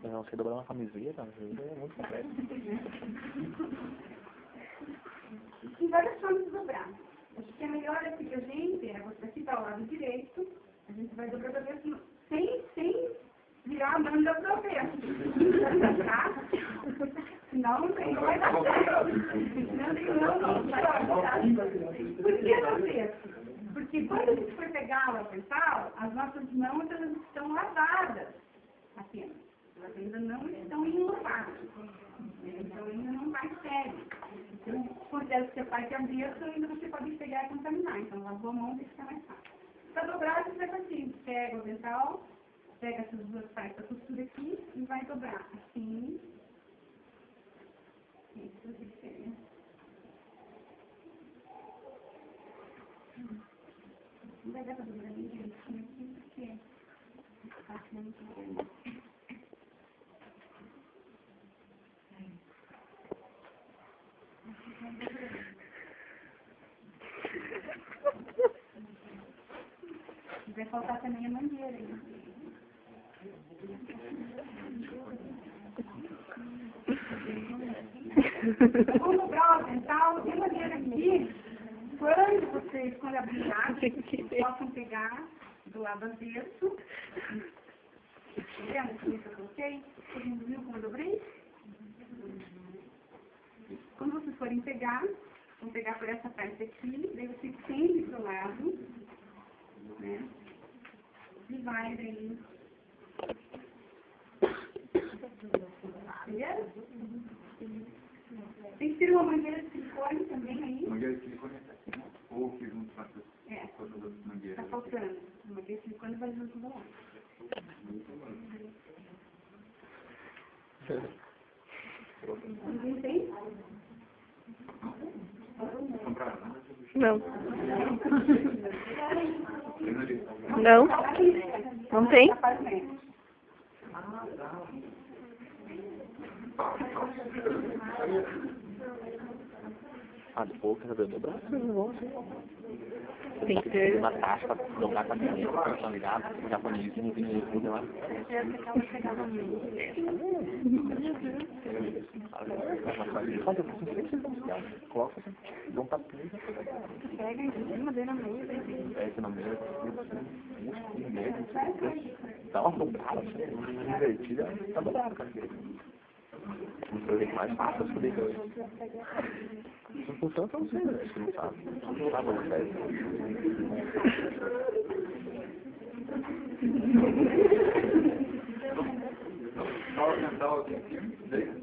Não, você dobrar uma camiseta, é muito complexo. Tem várias formas de dobrar. Acho que a melhor é que a gente, você aqui para o lado direito, a gente vai dobrar da vez sem virar a manga para o avesso. Tá? Senão não vai dar certo. Por que avesso? Porque quando a gente for pegar o avental, as nossas mãos elas estão lavadas apenas. Elas ainda não estão enlavadas. Então ainda não vai sério. Então, por deve ser parte avesso, ainda você pode pegar e contaminar. Então lavou a mão e fica mais fácil. Para dobrar, você vai assim, pega o avental, pega essas duas partes da costura aqui e vai dobrar assim. Isso aqui. Não vai dar para dobrar bem direitinho aqui, porque tá muito grande. Vai faltar também a mangueira aí. Vamos dobrar o avental, tem maneira aqui, quando abrir a vocês possam pegar do lado avesso. Vendo como eu coloquei? Todo mundo viu como eu dobrei? Quando vocês forem pegar, vão pegar por essa parte aqui, daí você estende para o lado, né? E vai daí. Entendeu? Tem que ter uma mangueira de silicone também aí. Mangueira de silicone é aqui, né? Ou que junto com as outras mangueiras. Está faltando. Uma mangueira de silicone vai junto com o Ninguém tem? Compraram, né? Não. Não. Não tem? Ah, depois quer saber dobrar? Tem que ter. Uma taxa pra dobrar com a caneta, personalizada, o japonesinho, tem que tudo lá. Olha, eu não sei se vocês vão ficar. Coloca assim, dá um tapinho. Pega em cima, dê na mesa. Pega na mesa, dá uma dobrada, assim, divertida, tá dobrado, cara. Não foi o jeito mais fácil de poder hoje. Se funciona, eu não sei, né? Se não sabe, não sabe onde é.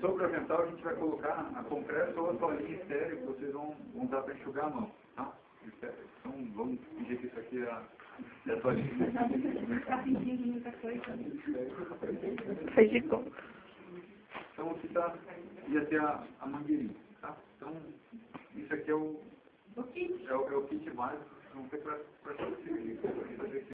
Sobre o avental, a gente vai colocar a compressa ou a toalhinha estéreo que vocês vão usar para enxugar a mão, tá? Então, vamos fingir que isso aqui é a toalhinha. Está fingindo muita coisa. Faz de conta. Então, aqui ia ter a mangueirinha, tá? Então, isso aqui é o kit básico que vão ter para fazer